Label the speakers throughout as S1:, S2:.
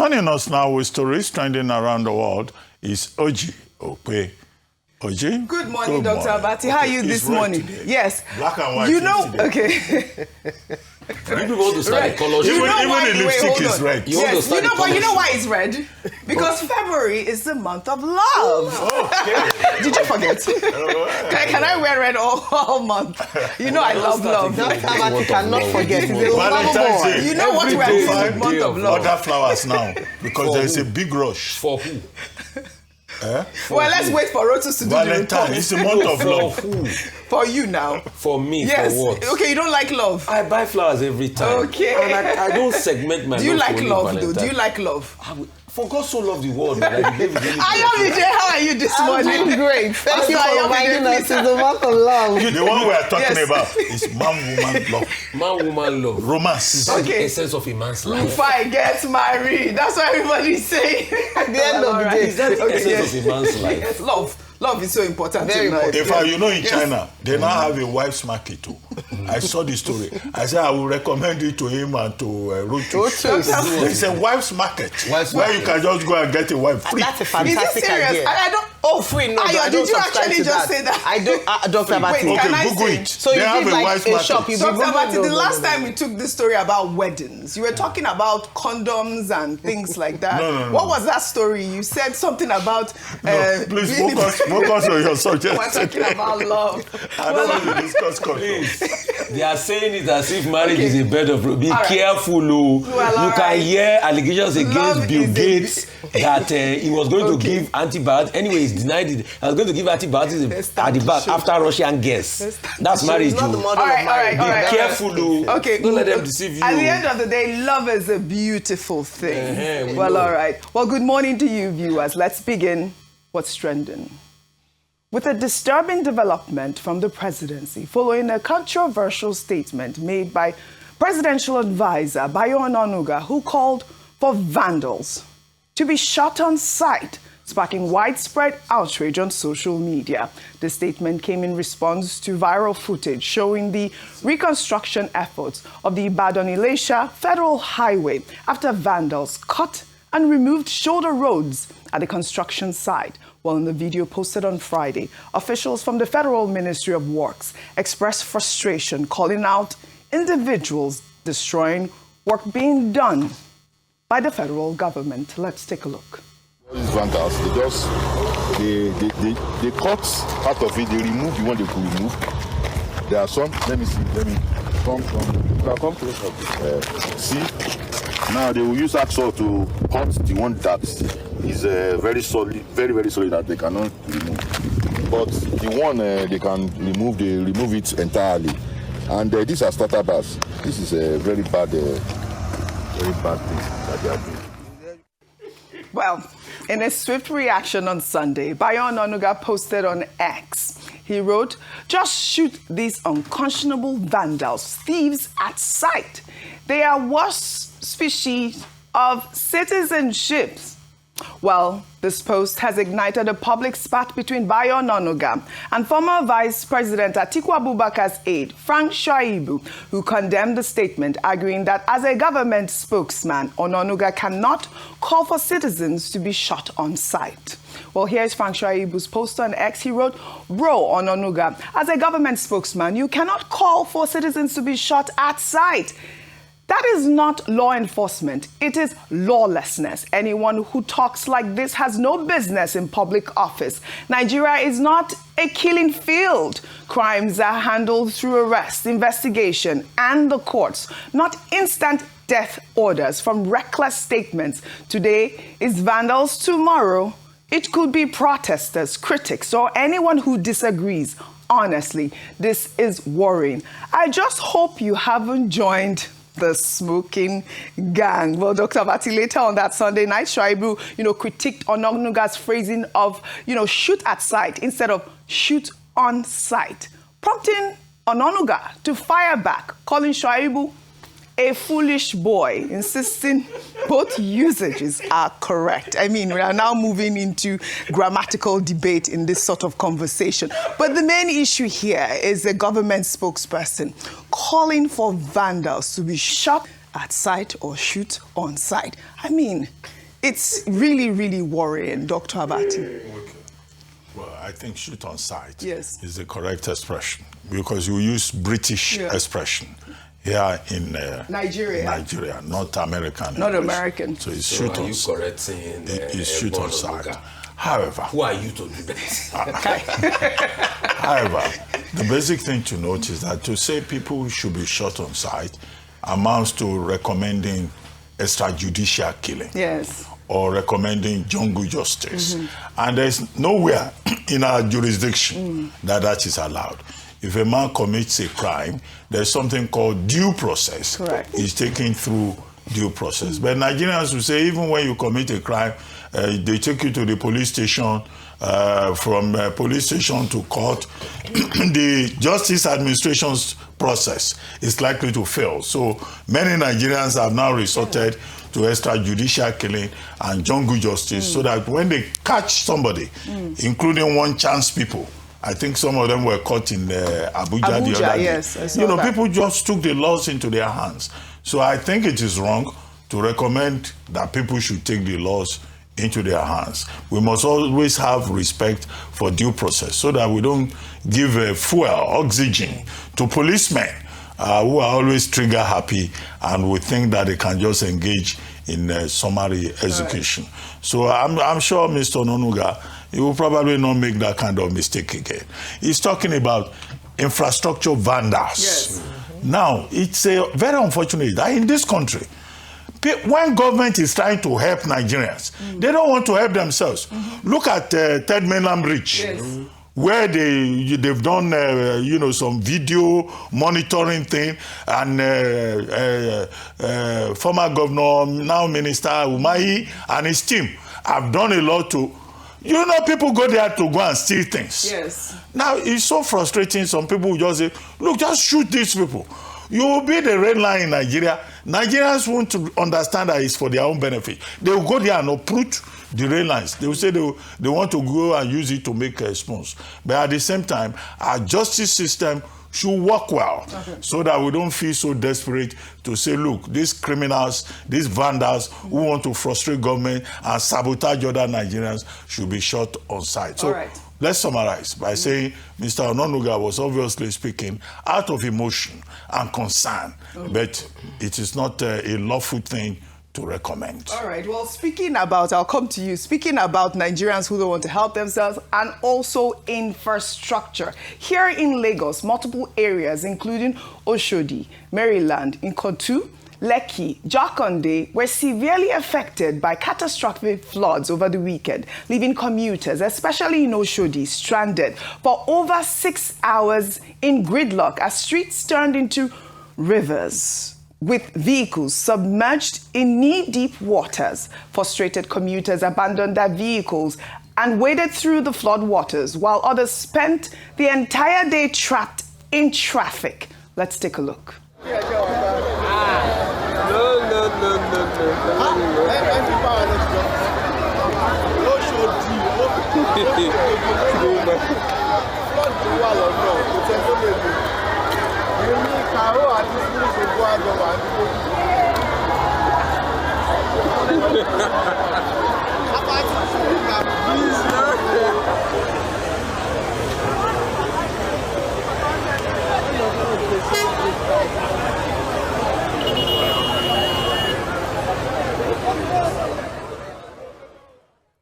S1: Joining us now with stories trending around the world is OjyOkpe. Oji?
S2: Good morning, Dr. Abati. How are you this morning?
S1: Today.
S2: Yes.
S1: Black and white.
S2: You know,
S1: today.
S2: okay.
S3: You want to start a color show.
S1: Even the lipstick is red.
S2: Yes, you know why it's red? Because February is the month of love.
S1: Okay.
S2: Did you forget? Can I wear red all month? You know I love love.
S4: Dr. Abati cannot forget. He's a
S1: Valentine's
S4: lover
S1: Day.
S2: You know what we're doing in the month of love.
S1: Other flowers now, because there is a big rush.
S3: For who?
S2: Well, let's wait for Rotus to do the report.
S1: Valentine, it's a month of love.
S2: For you now.
S3: For me,
S2: Yes.
S3: for what?
S2: Okay, you don't like love.
S3: I buy flowers every time.
S2: Okay.
S3: And I don't segment my
S2: Do you
S3: love
S2: like
S3: for only
S2: love though?
S3: Valentine.
S2: Do you like love?
S3: For God so loved the world. Like,
S2: Ayomide, how are you this
S4: I'm
S2: morning?
S4: doing great. Thank you for
S2: Ayomide,
S4: reminding us. It's
S2: please.
S4: the month of love.
S1: The one we are talking
S2: Yes.
S1: about is man-woman love.
S3: Man-woman love.
S1: Romance.
S3: That's the
S2: Okay.
S3: essence of a man's life.
S2: Rufai gets married. That's what everybody's saying.
S4: At the end of the day,
S3: Is that the
S2: Okay,
S3: essence of a man's life?
S2: Yes, love. Love is so important.
S4: Very
S2: in life.
S1: In fact, you know, in
S2: Yes.
S1: China, they now have a wife's market too. I saw the story. I said I will recommend it to him and to Rotus. It's a wife's market
S3: Wife's
S1: where
S3: market.
S1: you can just go and get a wife free.
S4: that's a
S2: Is it
S4: fantastic
S2: serious?
S4: idea.
S2: I don't.
S4: Oh, free, no,
S2: Ayo,
S4: I don't
S2: did you
S4: subscribe
S2: actually
S4: to
S2: just
S4: that.
S2: say that?
S4: I don't, Dr. Abati.
S2: Wait,
S1: Okay,
S2: can I
S1: Google
S2: say-
S1: it.
S4: So
S1: They
S4: you
S1: have
S4: did
S1: a
S4: like
S1: wife's
S4: a
S1: market.
S4: shop, you
S2: Dr.
S4: Google-
S2: Abati,
S4: no,
S2: the
S4: no,
S2: last
S4: no, no.
S2: time we took this story about weddings, you were talking about condoms and things like that.
S1: No.
S2: What was that story? You said something about.
S1: No, please focus on your subject.
S2: We're talking about love.
S1: I don't want to discuss control.
S3: They are saying it as if marriage is a bed of roses. Be
S2: All right.
S3: careful, oh.
S2: Well, all
S3: You can
S2: right.
S3: hear allegations
S2: Love
S3: against Bill
S2: is a
S3: Gates that he was going
S2: Okay.
S3: to give antibiotics. Anyway, he's denied it. He was going to give antibiotics at the back after Russian guests. That's marriage,
S4: It's not the
S3: oh.
S4: model
S2: All right,
S4: of marriage.
S2: all right.
S3: Be careful, oh.
S2: Okay.
S3: Don't let them deceive you.
S2: At the
S3: oh.
S2: end of the day, love is a beautiful thing.
S3: We
S2: Well,
S3: know.
S2: all right. Well, good morning to you, viewers. Let's begin. What's trending? With a disturbing development from the presidency following a controversial statement made by presidential advisor Bayo Onanuga, who called for vandals to be shot on sight, sparking widespread outrage on social media. The statement came in response to viral footage showing the reconstruction efforts of the Ibadan-Ilesha Federal Highway after vandals cut and removed shoulder roads at the construction site. Well, in the video posted on Friday, officials from the Federal Ministry of Works expressed frustration, calling out individuals destroying work being done by the federal government. Let's take a look.
S5: These vandals, they cut part of it, they remove the one they could remove. There are some, let me come closer. See, now they will use hacksaw to cut the one that is very solid, very solid that they cannot remove. But the one they can remove, they remove it entirely. And these are starter bars. This is a very bad thing that they are doing.
S2: Well, in a swift reaction on Sunday, Bayo Onanuga posted on X. He wrote, "Just shoot these unconscionable vandals, thieves at sight. They are worse species of citizenship." Well, this post has ignited a public spat between Bayo Onanuga and former Vice President Atiku Abubakar's aide, Phrank Shaibu, who condemned the statement, arguing that as a government spokesman, Onanuga cannot call for citizens to be shot on sight. Well, here's Phrank Shaibu's post on X. He wrote, "Bro, Onanuga, as a government spokesman, you cannot call for citizens to be shot at sight. That is not law enforcement. It is lawlessness. Anyone who talks like this has no business in public office. Nigeria is not a killing field. Crimes are handled through arrest, investigation, and the courts, not instant death orders from reckless statements. Today is vandals. Tomorrow, it could be protesters, critics, or anyone who disagrees. Honestly, this is worrying. I just hope you haven't joined the smoking gang." Well, Dr. Abati, later on that Sunday night, Shaibu, critiqued Onanuga's phrasing of, shoot at sight instead of shoot on sight, prompting Onanuga to fire back, calling Shaibu a foolish boy, insisting both usages are correct. I mean, we are now moving into grammatical debate in this sort of conversation. But the main issue here is the government spokesperson calling for vandals to be shot at sight or shoot on sight. I mean, it's really, really worrying, Dr. Abati.
S1: Okay. Well, I think shoot on sight
S2: is
S1: the correct expression because you use British expression here in Nigeria, not American.
S2: Not American.
S1: So it's shoot on sight.
S3: Correcting
S1: it's shoot on sight. However,
S3: who are you to do that?
S1: However, the basic thing to note is that to say people should be shot on sight amounts to recommending extrajudicial killing.
S2: Yes.
S1: Or recommending jungle justice. And there's nowhere in our jurisdiction that is allowed. If a man commits a crime, there's something called due process.
S2: Correct.
S1: He's taken through due process. But Nigerians will say even when you commit a crime, they take you to the police station, from police station to court. The justice administration's process is likely to fail. So many Nigerians have now resorted to extrajudicial killing and jungle justice so that when they catch somebody, including one chance people, I think some of them were caught in Abuja the other day.
S2: Yes,
S1: people just took the laws into their hands. So I think it is wrong to recommend that people should take the laws into their hands. We must always have respect for due process so that we don't give fuel, oxygen to policemen who are always trigger happy and we think that they can just engage in summary execution. Right. So I'm sure Mr. Onanuga, he will probably not make that kind of mistake again. He's talking about infrastructure vandals.
S2: Yes.
S1: Now, it's very unfortunate that in this country, when government is trying to help Nigerians, they don't want to help themselves. Look at Third Mainland Bridge, where they've done some video monitoring thing, and former governor, now Minister Umahi, and his team have done a lot to. People go there to go and steal things.
S2: Yes.
S1: Now, it's so frustrating. Some people will just say, look, just shoot these people. You will be the red line in Nigeria. Nigerians want to understand that it's for their own benefit. They will go there and uproot the rail lines. They will say they want to go and use it to make spoons. But at the same time, our justice system should work well so that we don't feel so desperate to say, look, these criminals, these vandals who want to frustrate government and sabotage other Nigerians should be shot on sight. So let's summarize by saying Mr. Onanuga was obviously speaking out of emotion and concern, but it is not a lawful thing to recommend.
S2: All right. Well, I'll come to you. Speaking about Nigerians who don't want to help themselves and also infrastructure. Here in Lagos, multiple areas, including Oshodi, Maryland, Ikotun, Lekki, Jakande were severely affected by catastrophic floods over the weekend, leaving commuters, especially in Oshodi, stranded for over 6 hours in gridlock as streets turned into rivers, with vehicles submerged in knee-deep waters. Frustrated commuters abandoned their vehicles and waded through the flood waters, while others spent the entire day trapped in traffic. Let's take a look.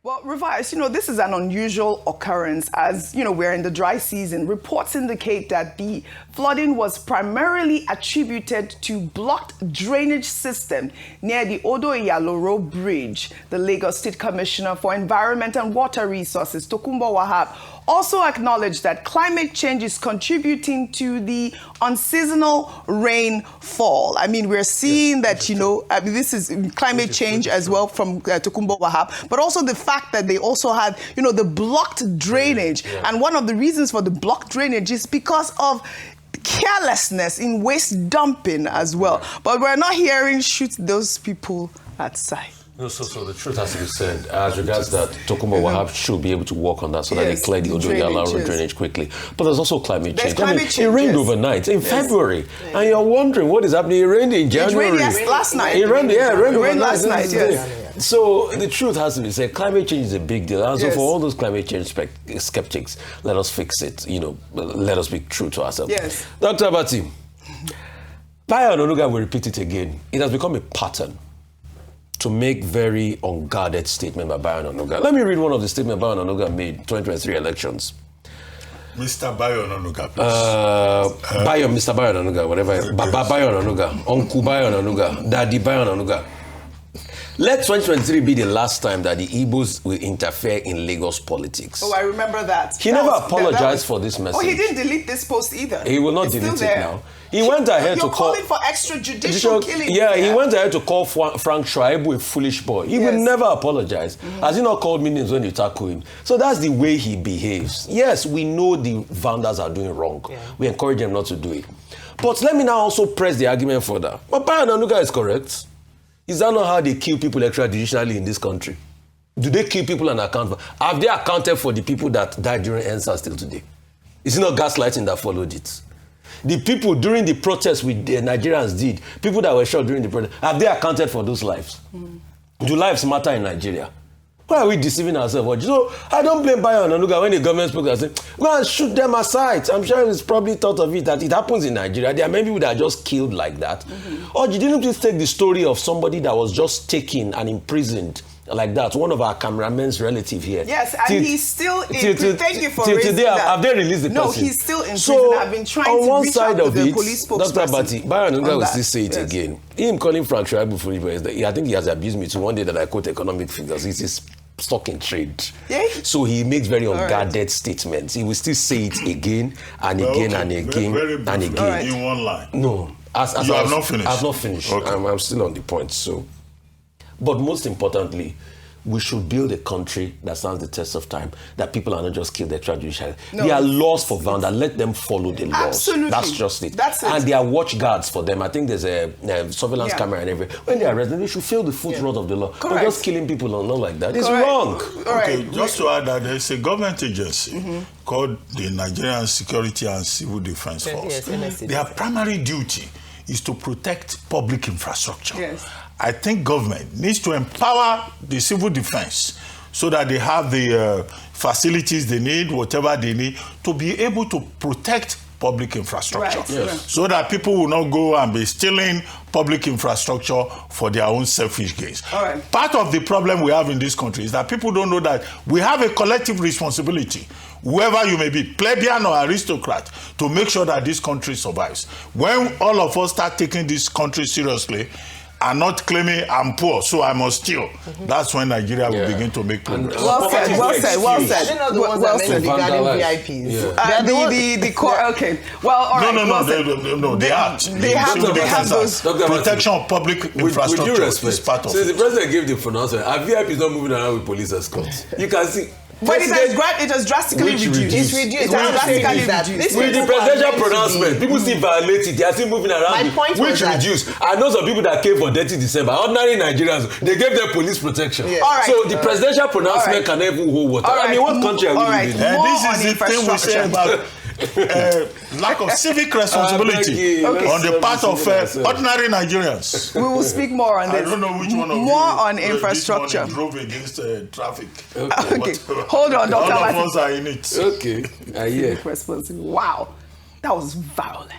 S2: Well, Revice, this is an unusual occurrence as, we're in the dry season. Reports indicate that the flooding was primarily attributed to blocked drainage system near the Odo-Iyaloro Bridge. The Lagos State Commissioner for Environment and Water Resources, Tokunbo Wahab, also acknowledged that climate change is contributing to the unseasonal rainfall. I mean, we're seeing that, this is climate change as well from Tokunbo Wahab, but also the fact that they also had, the blocked drainage. And one of the reasons for the blocked drainage is because of carelessness in waste dumping as well. But we're not hearing shoot those people at sight.
S3: No, so the truth has to be said. As regards that, Tokunbo Wahab should be able to work on that so that they clear the Ojo drainage quickly. But there's also climate change. It rained overnight in February, and you're wondering what is happening. It rained in January.
S2: It rained last night.
S3: It rained
S2: last night. Yes.
S3: So the truth has to be said. Climate change is a big deal. And so for all those climate change skeptics, let us fix it. Let us be true to ourselves.
S2: Yes.
S3: Dr. Abati, Bayo Onanuga will repeat it again. It has become a pattern to make very unguarded statement by Bayo Onanuga. Let me read one of the statements Bayo Onanuga made in 2023 elections.
S1: Mr. Bayo Onanuga, please.
S3: Mr. Bayo Onanuga, whatever. Bayo Onanuga, Uncle Bayo Onanuga, Daddy Bayo Onanuga. Let 2023 be the last time that the Igbos will interfere in Lagos politics.
S2: Oh, I remember that.
S3: He never apologized for this message.
S2: Oh, he didn't delete this post either.
S3: He will not delete it now. He went ahead to call...
S2: You're calling for extrajudicial killing.
S3: Yeah, he went ahead to call Phrank Shaibu a foolish boy. He will never apologize. Has he not called me names when you tackle him? So that's the way he behaves. Yes, we know the vandals are doing wrong. Yeah. We encourage them not to do it. But let me now also press the argument further. But Bayo Onanuga is correct. Is that not how they kill people extrajudicially in this country? Do they kill people and account for? Have they accounted for the people that died during EndSARS still today? Is it not gaslighting that followed it? The people during the protests the Nigerians did, people that were shot during the protest, have they accounted for those lives? Do lives matter in Nigeria? Why are we deceiving ourselves? I don't blame Bayo Onanuga when the government spoke and said, go and shoot them aside. I'm sure he's probably thought of it that it happens in Nigeria. There are many people that are just killed like that. Or you didn't please take the story of somebody that was just taken and imprisoned like that, one of our cameraman's relative here.
S2: Yes, and he's still in prison. Thank you for raising
S3: today,
S2: that.
S3: Have they released the person?
S2: No, he's still in prison. I've been trying to reach out to the police spokesperson.
S3: Dr. Abati, Bayo Onanuga will still say it again. Him calling Phrank Shaibu for it, I think he has abused me to one day that I quote economic figures. He's stock in trade. Yeah. So he makes very unguarded statements. He will still say it again and again and again and again.
S1: In one line.
S3: No.
S1: You have not finished?
S3: I have not finished. Okay. I'm still on the point. So, but most importantly, we should build a country that stands the test of time, that people are not just killed extrajudicially. No. There are laws for vandal. Let them follow the laws.
S2: Absolutely.
S3: That's just it.
S2: That's it.
S3: And there are watch guards for them. I think there's a surveillance camera and everything. When they arrest them, they should feel the footnote of the law. Correct. But just killing people or not like that. It's wrong.
S1: Okay, just to add that there's a government agency called the Nigerian Security and Civil Defense Force. Their primary duty is to protect public infrastructure.
S2: Yes.
S1: I think government needs to empower the civil defense so that they have the facilities they need, whatever they need, to be able to protect public infrastructure.
S2: Right. Yes.
S1: So that people will not go and be stealing public infrastructure for their own selfish gains.
S2: All right.
S1: Part of the problem we have in this country is that people don't know that we have a collective responsibility, whoever you may be, plebeian or aristocrat, to make sure that this country survives. When all of us start taking this country seriously, and not claiming I'm poor, so I must steal. That's when Nigeria will begin to make progress.
S2: Well said.
S4: They're not the ones that mentioned regarding VIPs.
S2: Okay. Well, all right.
S1: No, they have those. Protection of public infrastructure is part of it.
S3: So the president gave the pronouncement, our VIPs not moving around with police escorts. You can see.
S2: But it has drastically reduced.
S4: It's reduced.
S2: It has drastically reduced.
S3: With the presidential pronouncement, people still violate it. They are still moving around.
S4: My point was that.
S3: Reduced. I know some people that came for 30 December. Ordinary Nigerians, they gave them police protection.
S2: Yeah. All right.
S3: So the presidential pronouncement can even hold water. I mean, what country are we living in?
S1: This is the thing we say about lack of civic responsibility on the part of ordinary Nigerians.
S2: We will speak more on this.
S1: I don't know which one of
S2: more on infrastructure.
S1: Drove against traffic.
S2: Okay. Hold on, Dr.
S1: All of us are in it.
S3: Okay.
S2: Civic responsibility. Wow, that was violent.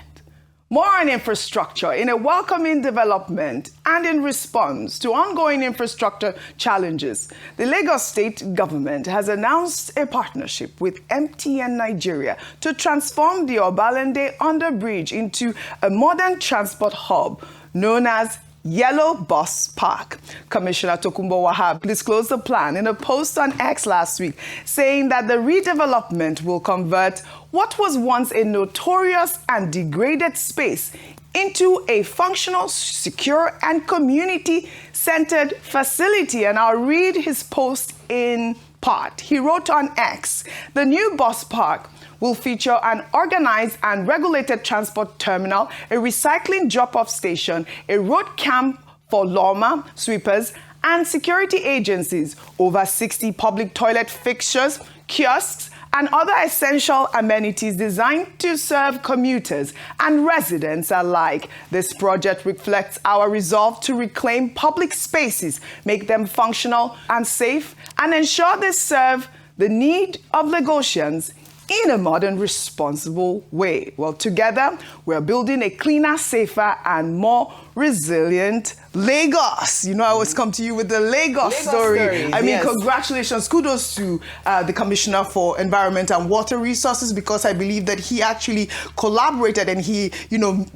S2: More on infrastructure in a welcoming development and in response to ongoing infrastructure challenges. The Lagos state government has announced a partnership with MTN Nigeria to transform the Obalende underbridge into a modern transport hub known as Yellow Bus Park. Commissioner Tokunbo Wahab disclosed the plan in a post on X last week, saying that the redevelopment will convert what was once a notorious and degraded space into a functional, secure, and community-centered facility. And I'll read his post in part. He wrote on X, the new bus park will feature an organized and regulated transport terminal, a recycling drop-off station, a road camp for lawma, sweepers, and security agencies over 60 public toilet fixtures, kiosks, and other essential amenities designed to serve commuters and residents alike. This project reflects our resolve to reclaim public spaces, make them functional and safe, and ensure they serve the need of Lagosians in a modern, responsible way. Well, together, we're building a cleaner, safer, and more resilient Lagos. You know, I always come to you with the Lagos story. I mean, congratulations. Kudos to the Commissioner for Environment and Water Resources, because I believe that he actually collaborated and he,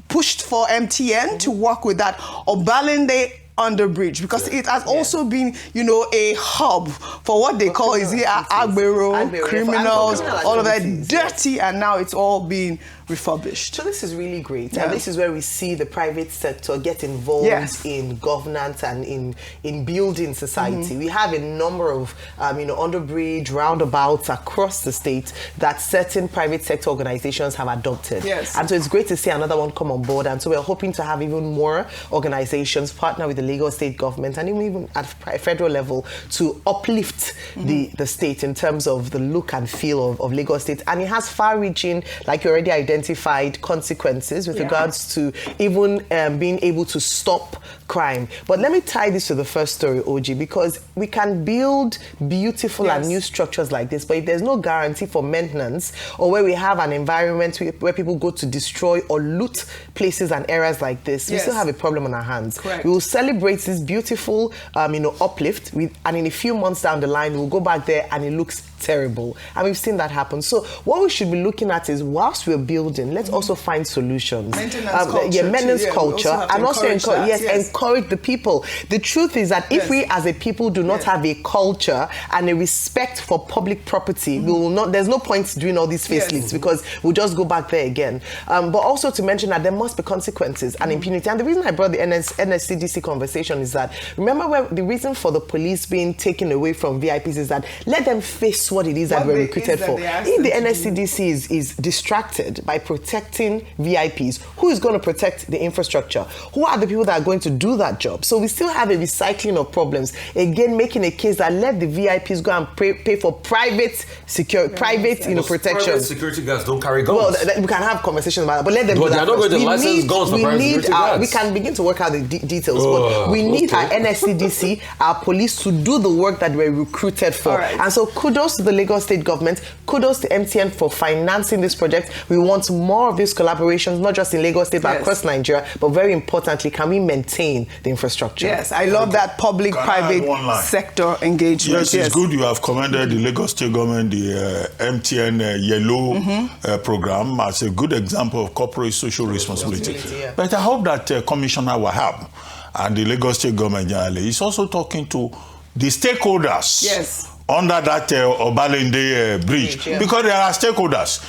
S2: pushed for MTN to work with that Obalende underbridge, because it has also been, a hub for what they call agbero, criminals, all of that dirty, and now it's all being refurbished.
S4: So this is really great, and this is where we see the private sector get involved in governance and in building society. We have a number of underbridge roundabouts across the state that certain private sector organizations have adopted. And so it's great to see another one come on board, and so we're hoping to have even more organizations partner with the Lagos state government and even at federal level to uplift the state in terms of the look and feel of Lagos state. And it has far-reaching, like you already identified, consequences with regards to even being able to stop crime. But let me tie this to the first story, Oji, because we can build beautiful and new structures like this, but if there's no guarantee for maintenance, or where we have an environment where people go to destroy or loot places and areas like this, we still have a problem on our hands. We will celebrate this beautiful uplift, and in a few months down the line, we'll go back there and it looks terrible. And we've seen that happen. So what we should be looking at is, whilst we're building, let's also find solutions. Maintenance culture. And also encourage the people. The truth is that if we as a people do not have a culture and a respect for public property, we will not, there's no point doing all these facelifts because we'll just go back there again. But also to mention that there must be consequences and impunity. And the reason I brought the NSCDC conversation is that, remember the reason for the police being taken away from VIPs is that let them face what it is that we're recruited for. If the NSCDC is distracted by protecting VIPs, who is going to protect the infrastructure? Who are the people that are going to do that job? So we still have a recycling of problems. Again, making a case that let the VIPs go and pay for private security, protection.
S3: Private security guards don't carry guns.
S4: Well, we can have conversations about that, but let them do that.
S3: They're not going to license guns for private security guards.
S4: We can begin to work out the details, but we need our NSCDC, our police, to do the work that we're recruited for. And so kudos to the Lagos state government, kudos to MTN for financing this project. We want more of these collaborations, not just in Lagos state, but across Nigeria. But very importantly, can we maintain the infrastructure?
S2: Yes, I love that public-private sector engagement.
S1: Yes, it's good you have commended the Lagos state government, the MTN Yellow program as a good example of corporate social responsibility. But I hope that Commissioner Wahab and the Lagos state government generally is also talking to the stakeholders under that Obalende bridge, because there are stakeholders.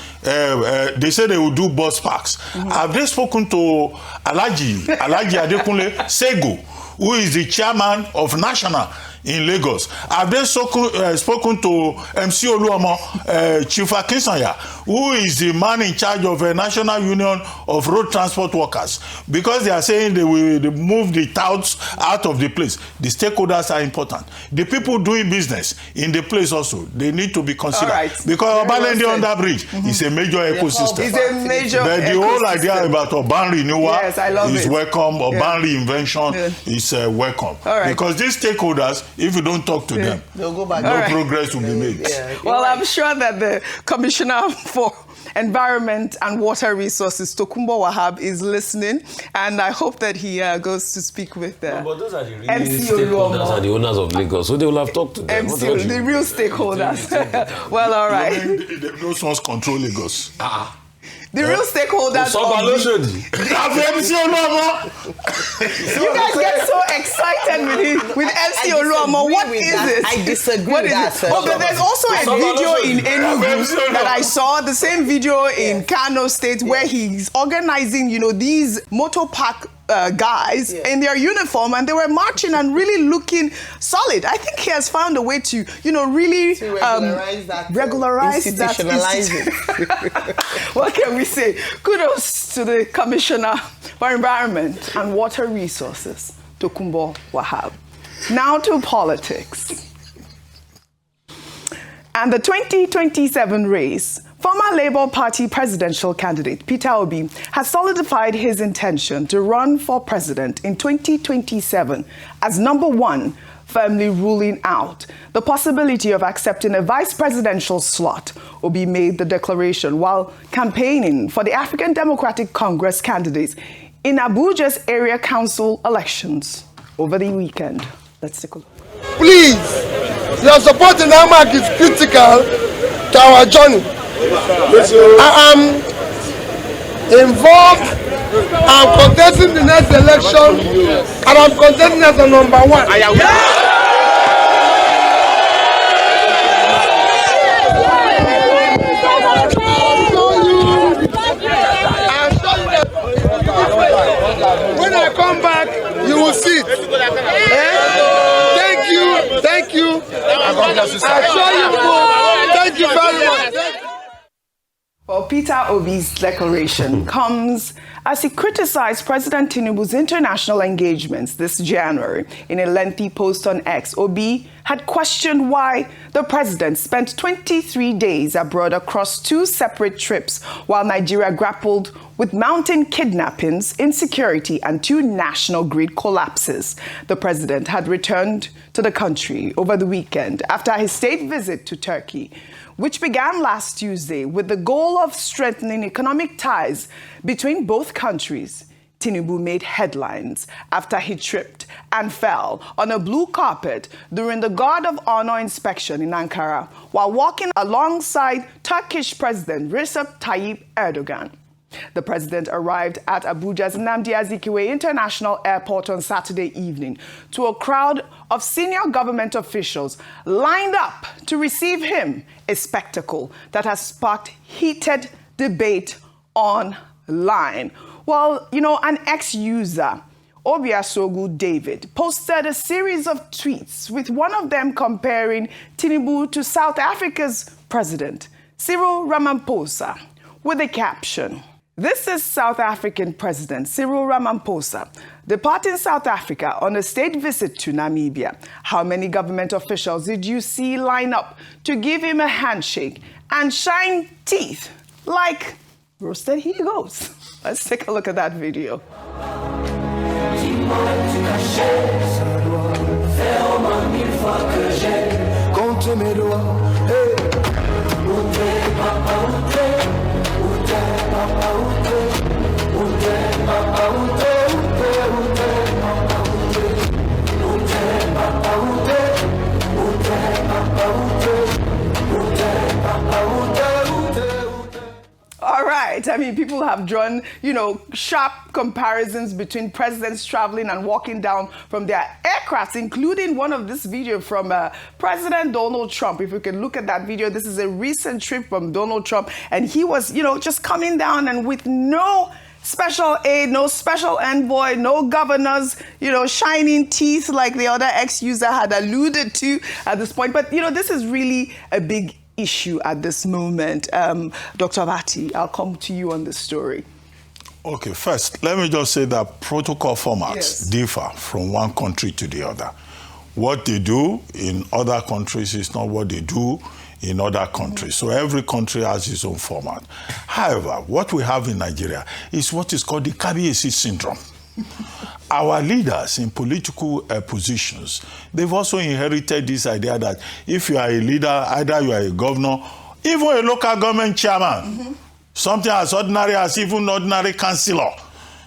S1: They say they will do bus parks. Have they spoken to Alhaji Adekunle Sego, who is the chairman of National in Lagos? Have they spoken to MC Oluomo, Chief Akinsanya, who is the man in charge of a National Union of Road Transport Workers? Because they are saying they will move the touts out of the place. The stakeholders are important. The people doing business in the place also, they need to be considered. Because Obalende under bridge is a major ecosystem.
S2: It's a major
S1: but the whole idea about urban renewal is welcome. Urban reinvention is welcome. Because these stakeholders, if you don't talk to them,
S4: they'll go back.
S1: No progress will be made.
S2: Well, I'm sure that the Commissioner for Environment and Water Resources, Tokunbo Wahab, is listening, and I hope that he goes to speak with
S3: but those are the real
S2: MC
S3: stakeholders and the owners of Lagos, so they will have talked to them.
S2: The real stakeholders. Well, all right.
S1: Those ones control Lagos.
S2: The real stakeholders. You guys get so excited with MC Oluomo. What is it?
S4: I disagree with that.
S2: But there's also a video in Enugu that I saw, the same video in Kano State, where he's organizing, these motor park guys in their uniform, and they were marching and really looking solid. I think he has found a way to, really regularize that.
S4: Institutionalize it.
S2: What can we say? Kudos to the Commissioner for Environment and Water Resources, Tokunbo Wahab. Now to politics. And the 2027 race, former Labour Party presidential candidate Peter Obi has solidified his intention to run for president in 2027 as number one, firmly ruling out the possibility of accepting a vice presidential slot. Obi made the declaration while campaigning for the African Democratic Congress candidates in Abuja's area council elections over the weekend. Let's take a look.
S6: Please, your support in remark is critical to our journey. I am involved. I'm contesting the next election, and I'm contesting as a number one. When I come back, you will see it. Thank you. I assure you, thank you very much.
S2: Well, Peter Obi's declaration comes as he criticized President Tinubu's international engagements this January. In a lengthy post on X, Obi had questioned why the president spent 23 days abroad across 2 separate trips while Nigeria grappled with mounting kidnappings, insecurity, and 2 national grid collapses. The president had returned to the country over the weekend after his state visit to Turkey, which began last Tuesday with the goal of strengthening economic ties between both countries. Tinubu made headlines after he tripped and fell on a blue carpet during the Guard of Honor inspection in Ankara while walking alongside Turkish President Recep Tayyip Erdogan. The president arrived at Abuja's Nnamdi Azikiwe International Airport on Saturday evening to a crowd of senior government officials lined up to receive him, a spectacle that has sparked heated debate online. Well, an ex-user, Obiasogu David, posted a series of tweets, with one of them comparing Tinubu to South Africa's president, Cyril Ramaphosa, with a caption. This is South African President Cyril Ramaphosa departing South Africa on a state visit to Namibia. How many government officials did you see line up to give him a handshake and shine teeth like roasted egos? Let's take a look at that video. All right. I mean, people have drawn, sharp comparisons between presidents traveling and walking down from their aircrafts, including one of this video from President Donald Trump. If you can look at that video, this is a recent trip from Donald Trump, and he was, just coming down and with no special aid, no special envoy, no governors, shining teeth like the other ex-user had alluded to at this point. But, this is really a big issue at this moment. Dr. Abati, I'll come to you on this story.
S1: Okay, first, let me just say that protocol formats differ from one country to the other. What they do in other countries is not what they do in other countries. So every country has its own format. However, what we have in Nigeria is what is called the Kabiyesi syndrome. Our leaders in political positions, they've also inherited this idea that if you are a leader, either you are a governor, even a local government chairman, something as ordinary as even ordinary councillor,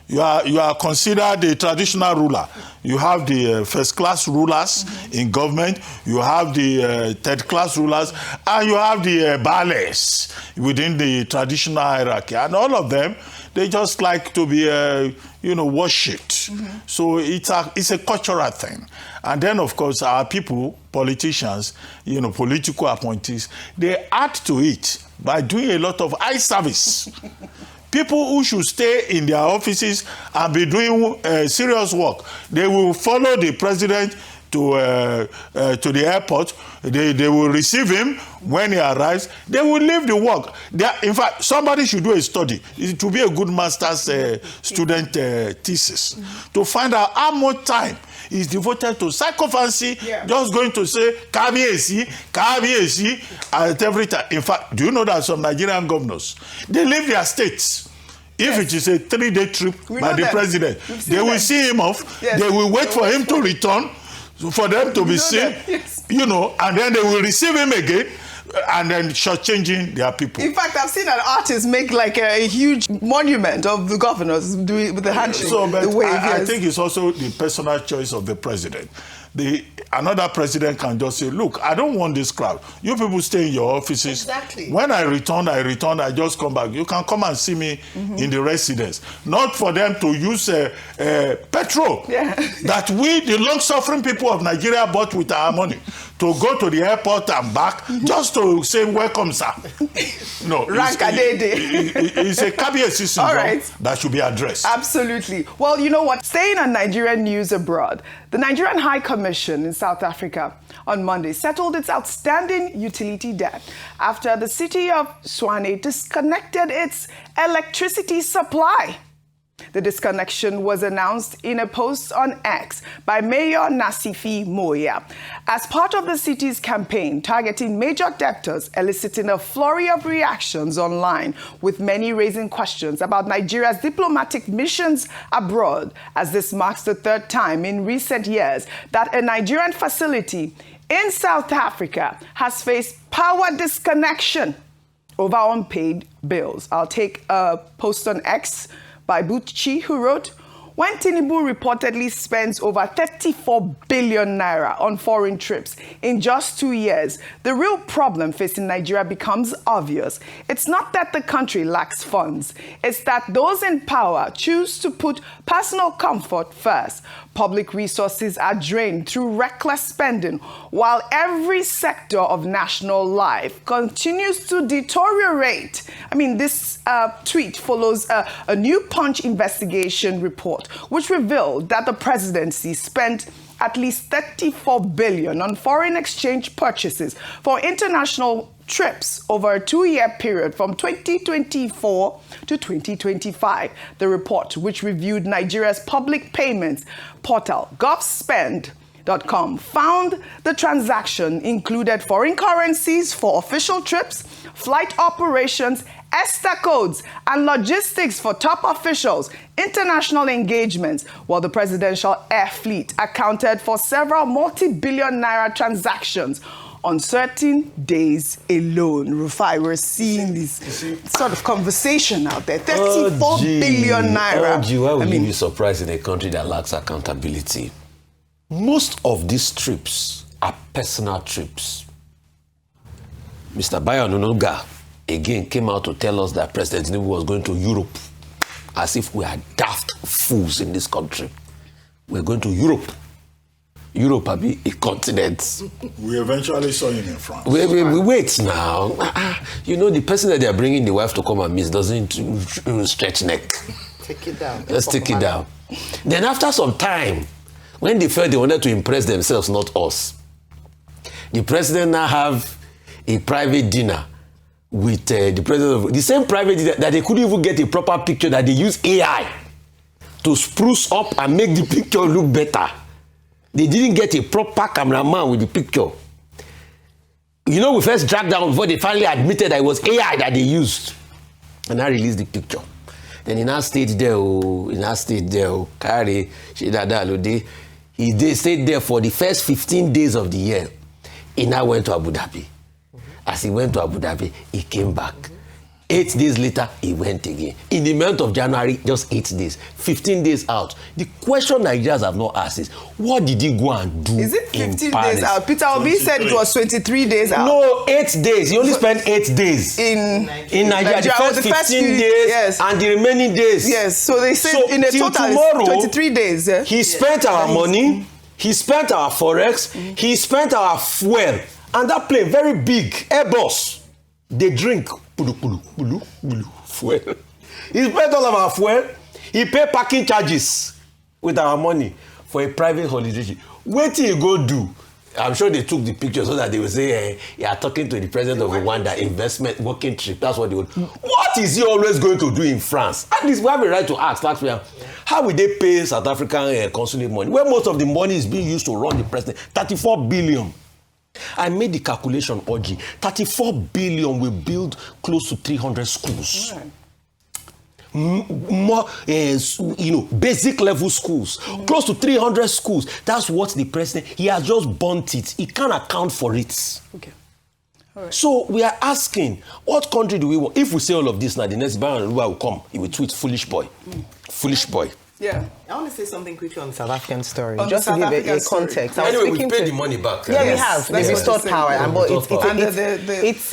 S1: you are considered a traditional ruler. You have the first-class rulers in government, you have the third-class rulers, and you have the baales within the traditional hierarchy. And all of them, they just like to be, worshipped. So it's a cultural thing. And then, of course, our people, politicians, political appointees, they add to it by doing a lot of eye service. People who should stay in their offices and be doing serious work, they will follow the president to the airport. They will receive him when he arrives. They will leave the work. In fact, somebody should do a study. It will be a good master's student thesis to find out how much time is devoted to sycophancy, just going to say, Kabiyesi, at every time. In fact, do you know that some Nigerian governors, they leave their states? If it is a 3-day trip by the president, they will see him off. Yes. They will wait for him to return, for them to be seen, and then they will receive him again, and then shortchanging their people.
S2: In fact, I've seen an artist make like a huge monument of the governors doing with the handshake.
S1: So, but I think it's also the personal choice of the president. Another president can just say, look, I don't want this crowd. You people stay in your offices.
S4: Exactly.
S1: When I return, I just come back. You can come and see me in the residence. Not for them to use petrol that we, the long-suffering people of Nigeria, bought with our money to go to the airport and back just to say, welcome, sir. No. It's a Kabiyesi syndrome that should be addressed.
S2: Absolutely. Well, you know what? Staying on Nigerian news abroad, the Nigerian High Commission in South Africa on Monday settled its outstanding utility debt after the city of Tshwane disconnected its electricity supply. The disconnection was announced in a post on X by Mayor Nasifi Moya as part of the city's campaign targeting major debtors, eliciting a flurry of reactions online, with many raising questions about Nigeria's diplomatic missions abroad, as this marks the third time in recent years that a Nigerian facility in South Africa has faced power disconnection over unpaid bills. I'll take a post on X by Buchi, who wrote, when Tinubu reportedly spends over 34 billion naira on foreign trips in just 2 years, the real problem facing Nigeria becomes obvious. It's not that the country lacks funds. It's that those in power choose to put personal comfort first. Public resources are drained through reckless spending, while every sector of national life continues to deteriorate. I mean, this tweet follows a new Punch investigation report, which revealed that the presidency spent at least 34 billion on foreign exchange purchases for international trips over a 2-year period from 2024 to 2025. The report, which reviewed Nigeria's public payments portal, GovSpend.com, found the transaction included foreign currencies for official trips, flight operations, ESTA codes, and logistics for top officials, international engagements, while the presidential air fleet accounted for several multi-billion naira transactions on certain days alone. Rufai, we're seeing this sort of conversation out there. 34 billion naira.
S3: Why would you be surprised in a country that lacks accountability? Most of these trips are personal trips. Mr. Bayo Onanuga again came out to tell us that President Tinubu was going to Europe, as if we are daft fools in this country. We're going to Europe. Europe will be a continent.
S1: We eventually saw him in France.
S3: Wait now. You know, the person that they are bringing the wife to come and miss doesn't stretch neck.
S4: Take it down.
S3: Let's take it down. Then after some time, when they felt they wanted to impress themselves, not us, the president now have a private dinner with the president of the same private dinner that they couldn't even get a proper picture, that they use AI to spruce up and make the picture look better. They didn't get a proper cameraman with the picture. You know, we first dragged down before they finally admitted that it was AI that they used. And I released the picture. Then he now stayed there, He stayed there for the first 15 days of the year. He now went to Abu Dhabi. As he went to Abu Dhabi, he came back. 8 days later, he went again. In the month of January, just 8 days. 15 days out. The question Nigerians have not asked is, what did he go and do?
S2: Is it 15 days out? Peter Obi said it was 23 days out.
S3: No, 8 days. He only spent 8 days. In Nigeria. The first 15 days and the remaining days.
S2: Yes, so they said in a total tomorrow, 23 days. Yeah?
S3: He spent our money, he spent our forex, he spent our fuel. And that plane, very big, Airbus, they drink fuel. He spent all of our fuel. He paid parking charges with our money for a private holiday. What did you go do? I'm sure they took the picture so that they will say, you are talking to the president of Rwanda, investment, working trip. That's what they would. What is he always going to do in France? At least we have a right to ask, how will they pay South African consulate money? Where most of the money is being used to run the president, 34 billion. I made the calculation, Oji. 34 billion will build close to 300 schools. Right. More, basic level schools, close to 300 schools. That's what the president, he has just burnt it. He can't account for it.
S2: Okay. All right.
S3: So we are asking, what country do we want? If we say all of this now, the next Bayo Onanuga will come. He will tweet, foolish boy. Foolish boy.
S2: Yeah.
S4: I want to say something quickly on the South African story.
S2: On
S4: just to give a context.
S3: Anyway, we paid the money back.
S4: Yeah, we have. They've restored power. But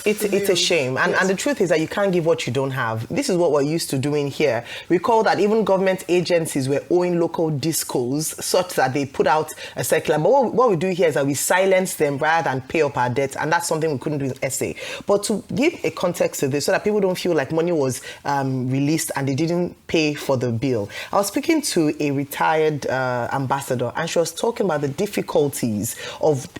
S4: it's a shame. And the truth is that you can't give what you don't have. This is what we're used to doing here. Recall that even government agencies were owing local discos such that they put out a circular. But what we do here is that we silence them rather than pay up our debts. And that's something we couldn't do in SA. But to give a context to this so that people don't feel like money was released and they didn't pay for the bill. I was speaking to a retired ambassador, and she was talking about the difficulties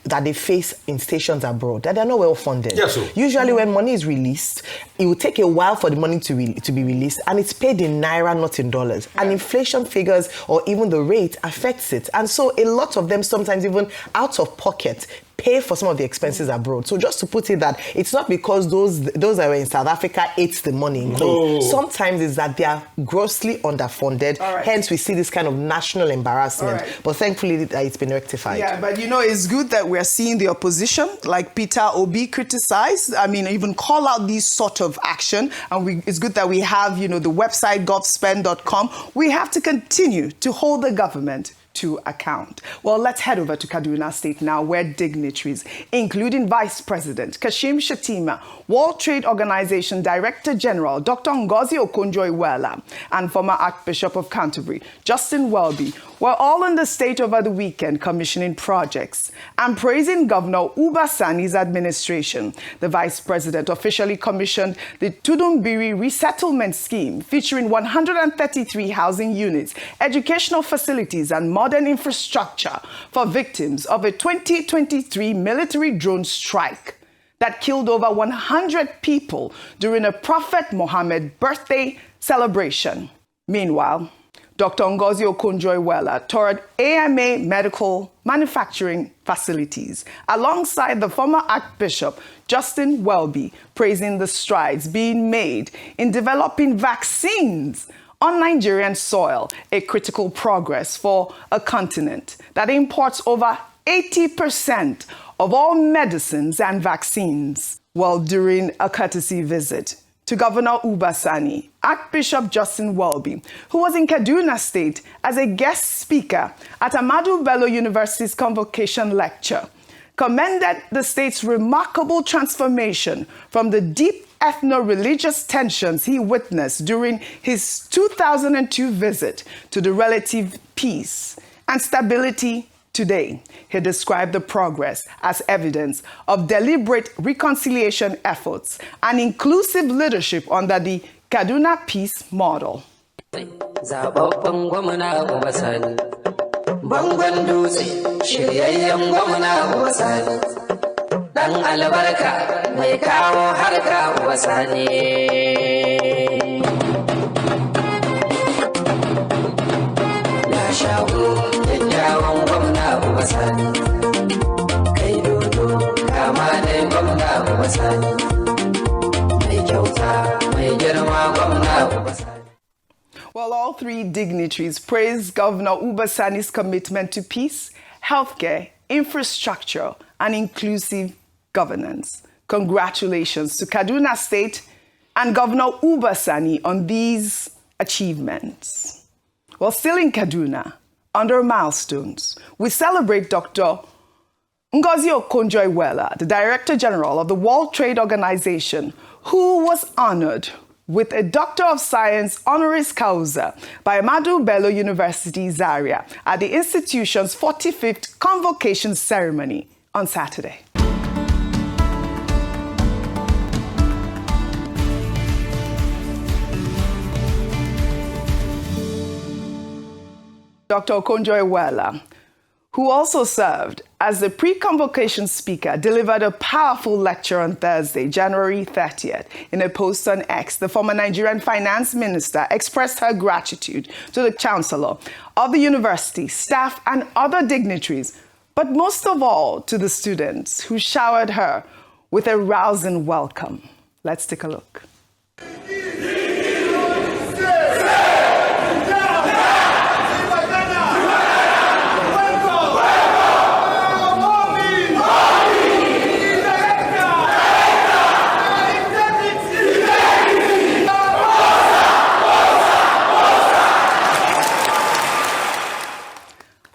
S4: that they face in stations abroad, that they're not well funded.
S3: Yes, sir.
S4: Usually when money is released, it will take a while for the money to be released, and it's paid in naira, not in dollars. And inflation figures or even the rate affects it. And so a lot of them sometimes even out of pocket pay for some of the expenses abroad. So just to put it that it's not because those that were in South Africa ate the money. No. Sometimes it's that they are grossly underfunded.
S2: Right.
S4: Hence we see this kind of national embarrassment. Right. But thankfully it's been rectified.
S2: Yeah, but it's good that we're seeing the opposition, like Peter Obi, criticize, even call out these sort of action. And it's good that we have, the website govspend.com. We have to continue to hold the government to account. Well, let's head over to Kaduna State now, where dignitaries, including Vice President Kashim Shettima, World Trade Organization Director General Dr. Ngozi Okonjo-Iweala, and former Archbishop of Canterbury, Justin Welby, were all in the state over the weekend commissioning projects and praising Governor Uba Sani's administration. The Vice President officially commissioned the Tudumbiri Resettlement Scheme, featuring 133 housing units, educational facilities, and modern infrastructure for victims of a 2023 military drone strike that killed over 100 people during a Prophet Muhammad birthday celebration. Meanwhile, Dr. Ngozi Okonjo-Iweala toured AMA Medical Manufacturing Facilities alongside the former Archbishop Justin Welby, praising the strides being made in developing vaccines on Nigerian soil, a critical progress for a continent that imports over 80% of all medicines and vaccines. Well, during a courtesy visit to Governor Uba Sani, Archbishop Justin Welby, who was in Kaduna State as a guest speaker at Ahmadu Bello University's convocation lecture, commended the state's remarkable transformation from the deep ethno-religious tensions he witnessed during his 2002 visit to the relative peace and stability today. He described the progress as evidence of deliberate reconciliation efforts and inclusive leadership under the Kaduna Peace Model. Well, all three dignitaries praised Governor Uba Sani's commitment to peace, healthcare, infrastructure, and inclusive governance. Congratulations to Kaduna State and Governor Uba Sani on these achievements. Well, still in Kaduna, under milestones, we celebrate Dr. Ngozi Okonjo-Iweala, the Director General of the World Trade Organization, who was honored with a Doctor of Science honoris causa by Ahmadu Bello University, Zaria, at the institution's 45th convocation ceremony on Saturday. Dr. Okonjo-Iweala, who also served as the pre-convocation speaker, delivered a powerful lecture on Thursday, January 30th. In a post on X, the former Nigerian finance minister expressed her gratitude to the chancellor of the university, staff, and other dignitaries, but most of all to the students who showered her with a rousing welcome. Let's take a look.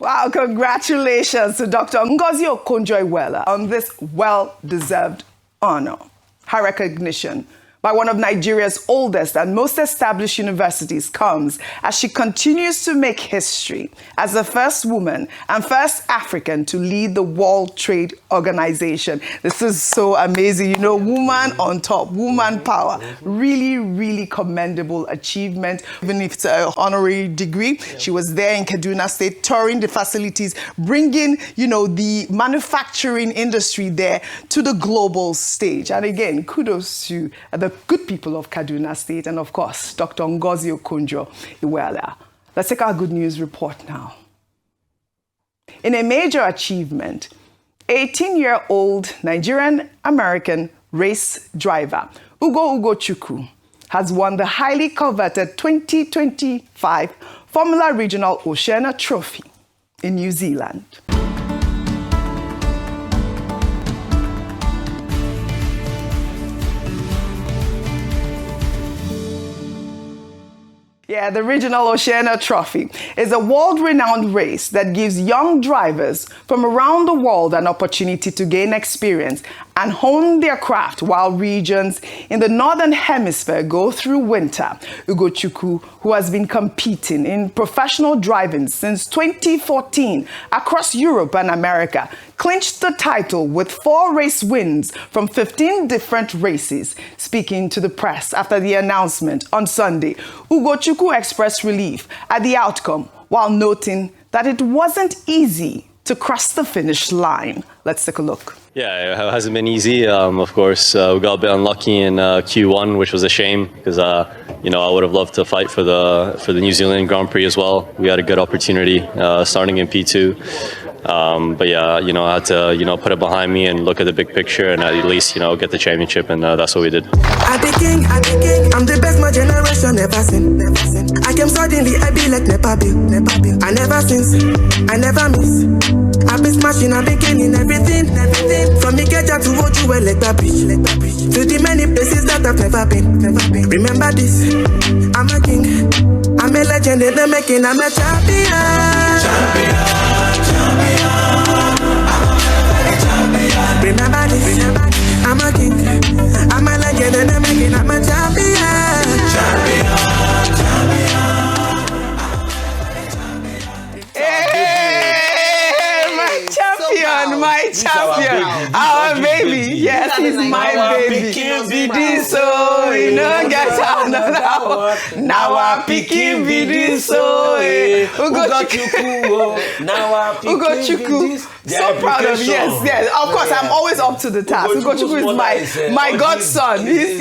S2: Wow, congratulations to Dr. Ngozi Okonjo-Iweala on this well-deserved honor. Her recognition by one of Nigeria's oldest and most established universities comes as she continues to make history as the first woman and first African to lead the World Trade Organization. This is so amazing. You know, woman on top, woman power. Really, really commendable achievement. Even if it's an honorary degree, she was there in Kaduna State, touring the facilities, bringing, you know, the manufacturing industry there to the global stage. And again, kudos to the good people of Kaduna State and, of course, Dr. Ngozi Okonjo-Iweala. Let's take our good news report now. In a major achievement, 18-year-old Nigerian-American race driver Ugochukwu has won the highly coveted 2025 Formula Regional Oceania Trophy in New Zealand. Yeah, the Regional Oceania Trophy is a world-renowned race that gives young drivers from around the world an opportunity to gain experience and hone their craft while regions in the Northern Hemisphere go through winter. Ugochukwu, who has been competing in professional driving since 2014 across Europe and America, clinched the title with 4 race wins from 15 different races. Speaking to the press after the announcement on Sunday, Ugochukwu expressed relief at the outcome while noting that it wasn't easy to cross the finish line. Let's take a look.
S7: Yeah, it hasn't been easy. Of course, we got a bit unlucky in Q1, which was a shame because you know, I would have loved to fight for the New Zealand Grand Prix as well. We had a good opportunity starting in P2. But yeah, you know, I had to, you know, put it behind me and look at the big picture and at least, you know, get the championship, and that's what we did.
S8: I be king, I'm the best my generation ever seen. I came suddenly, I be like Nepa Bill. I never since, I never miss. I be smashing, I be gaining everything. From Ikeja to Ojuwe, Lekki Bridge. To the many places that I've never been. Remember this, I'm a king, I'm a legend in the making, I'm a champion. Remember this, I'm a king, I'm a legend in the making, I'm a champion.
S2: My champion, our baby, yes, he's my baby. Bidi so, you know, get another one. Now I'm picking Bidi so, Ugochukwu, so proud of you. Yes. Of course, I'm always up to the task. Ugochukwu is my godson. He's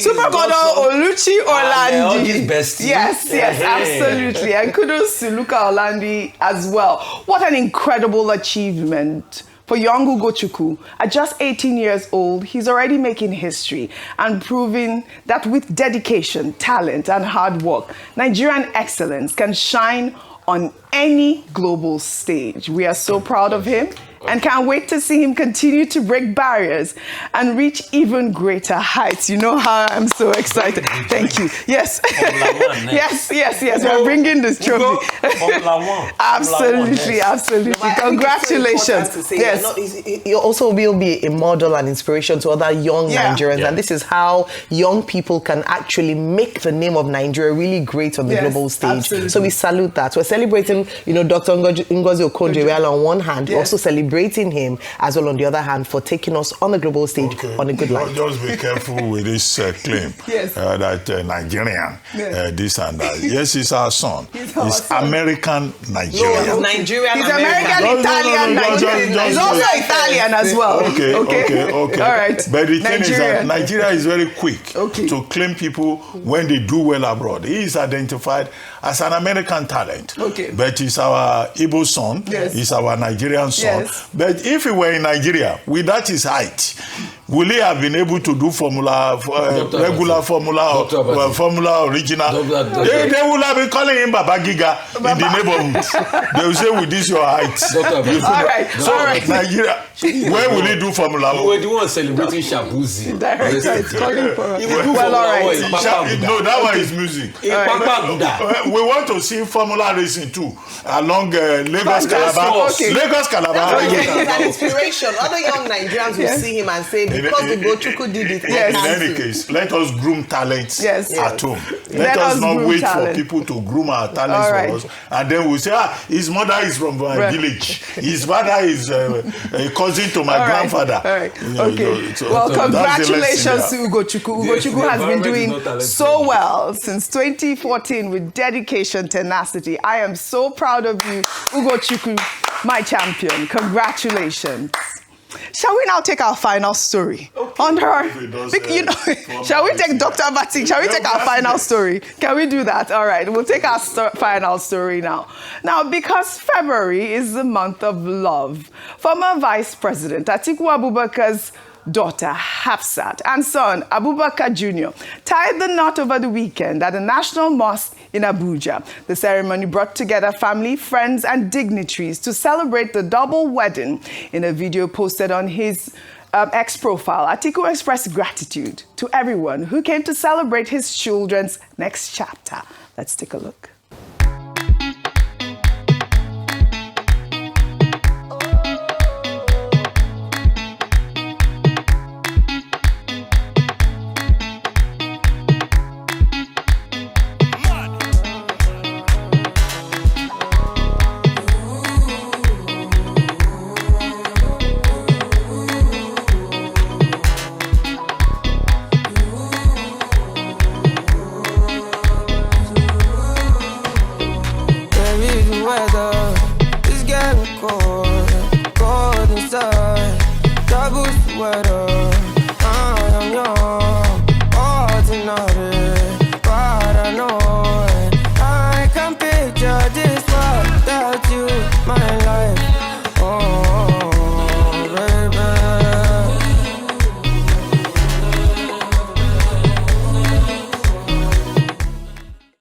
S2: Super Godon Oluchi Orlandi. Yes, absolutely. And kudos to Luca Orlandi as well. What an incredible achievement for young Ugochukwu. At just 18 years old, he's already making history and proving that with dedication, talent, and hard work, Nigerian excellence can shine on any global stage. We are so proud of him and can't wait to see him continue to break barriers and reach even greater heights. You know how I'm so excited. Thank you. Yes. yes. We're bringing this trophy. Absolutely. Congratulations.
S4: Yes. He also will be a model and inspiration to other young Nigerians. And this is how young people can actually make the name of Nigeria really great on the global stage.
S2: Absolutely.
S4: So we salute that. We're celebrating, you know, Dr. Ngozi Okonjo-Iweala on one hand, also celebrating celebrating him as well, on the other hand, for taking us on the global stage on a good life.
S1: Just be careful with this claim that Nigerian, this and that. Yes, he's our son. He's American Nigerian.
S4: No, he's Nigerian.
S2: He's American, Italian, Nigerian. He's also Italian as well.
S1: Okay. All right. But the thing is that Nigeria is very quick to claim people when they do well abroad. He is identified as an American talent. But he's our Igbo son. He's our Nigerian son. But if he were in Nigeria, without his height, will he have been able to do regular formula or formula original? They will have been calling him Baba Giga in the neighborhood. They will say, with this your height.
S2: All right.
S1: Nigeria, where will he do formula?
S3: You were the one celebrating Shabuzi.
S2: Well, all right.
S1: No, that one is music. We want to see formula racing too along Lagos Calabar. Lagos Calabar.
S4: It's an inspiration. Other young Nigerians will see him and say, because the Gochuku did it.
S1: In any case, let us groom talents at home. Let us not wait for people to groom our talents for us. And then we'll say, his mother is from my village. His father is a cousin to my grandfather.
S2: Well, congratulations to Ugochukwu. Ugochukwu has been doing so well since 2014 with dedication, tenacity. I am so proud of you, Ugochukwu, my champion. Congratulations. Shall we now take our final story? Shall we take Dr. Batik? Shall we take our final story? Can we do that? All right, we'll take our final story now. Now, because February is the month of love, former Vice President Atiku Abubakar's daughter Hafsat and son Abubakar Jr. tied the knot over the weekend at the National Mosque in Abuja. The ceremony brought together family, friends, and dignitaries to celebrate the double wedding. In a video posted on his X profile, Atiku expressed gratitude to everyone who came to celebrate his children's next chapter. Let's take a look.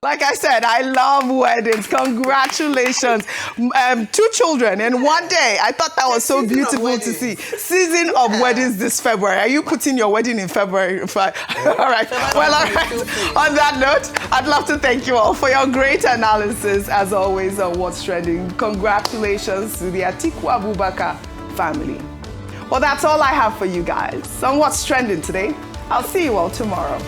S2: Like I said, I love weddings. Congratulations. 2 children in one day. I thought that was so beautiful to see. Season of weddings this February. Are you putting your wedding in February? All right. Well, all right. On that note, I'd love to thank you all for your great analysis, as always, on What's Trending. Congratulations to the Atiku Abubakar family. Well, that's all I have for you guys on What's Trending today. I'll see you all tomorrow.